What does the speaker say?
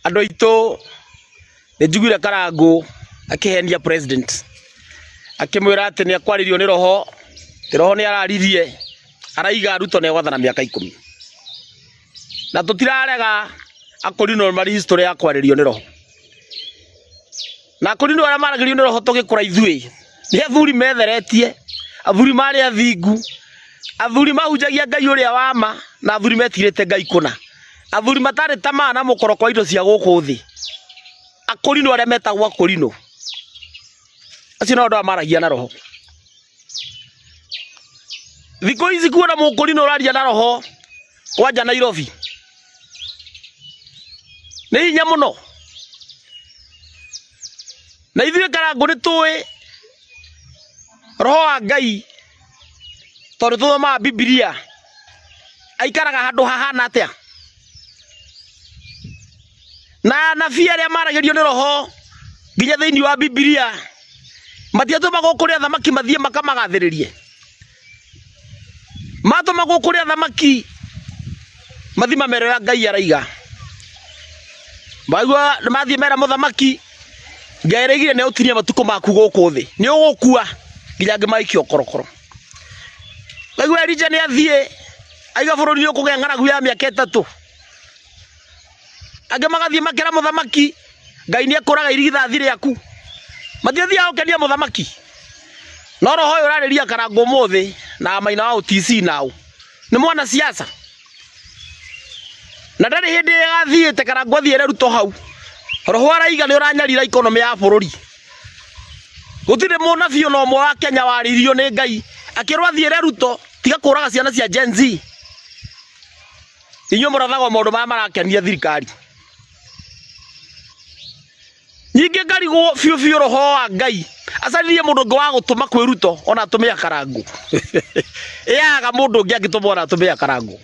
Andũ aitũ nĩnjiguire Karangũ akĩhenia president akĩmwĩra atĩ nĩ akwaririo nĩ roho, roho nĩ araririe araiga Ruto nĩ gwathana mĩaka 10 na tũtirarega akorino mari history ya kwaririo nĩ roho na akorino arĩa maragĩrio nĩ roho tũgĩkũra ithuĩ nĩ athuri metheretie, athuri marĩ athingu, athuri mahunjagia Ngai ũrĩa wa ma na athuri metirĩte Ngai kũna, athuri matarĩ tamaa na mũkoroko indo cia gũkũ thĩ, akorino arĩa metagwo akorino acio no andũ amaragia na roho. Thikũ ici kuona mũkorino ũraria na roho kwanja Nairobi nĩ hinya mũno, na ithuĩ Karangũ nĩ tũĩ roho wa Ngai tondũ tũthomaga Biblia aikaraga handũ hahana atĩa, na anabii arĩa maragĩrio nĩ roho nginya thĩinĩ wa Biblia matiatũmagwo kũrĩ athamaki mathiĩ makamagathĩrĩrie, matũmagwo kũrĩ athamaki mathi mamero ya Ngai araiga. Baigua mathiĩ mera mũthamaki Ngai araigire nĩ ũtinie matukũ maku gũkũ thĩ nĩ ũgũkua nginya ngĩmaikio korokoro. Baigua Elijah nĩ athiĩ aiga bũrũri nĩ ũkũgĩa ng'aragu ya mĩaka 3, angĩ magathiĩ makera mũthamaki Ngai nĩ akũraga irigithathi rĩaku, mathiathiaga gũkenia mũthamaki. No roho ũyũ ũrarĩria Karangũ ũmũthĩ na Maina wa OTC nao nĩ mwana siasa, na ndarĩ hĩndĩ ĩgathiĩte Karangũ athiĩre Ruto hau roho araiga nĩ ũranyarira ikonomi ya bũrũri. Gũtirĩ mũnabii ona ũmwe wa Kenya warĩirio nĩ Ngai akĩrwo athiĩre Ruto tiga kũraga ciana cia Gen Z. Inyuĩ mũrathaga maũndũ maya marakenia thirikari, nyingĩ ngarigwo biũ roho wa Ngai acaririe mũndũ ũngĩ wa gũtũma kwĩ Ruto ona atũmĩa Karangũ. Yaga mũndũ ũngĩ angĩtũma ona atũmĩa Karangũ.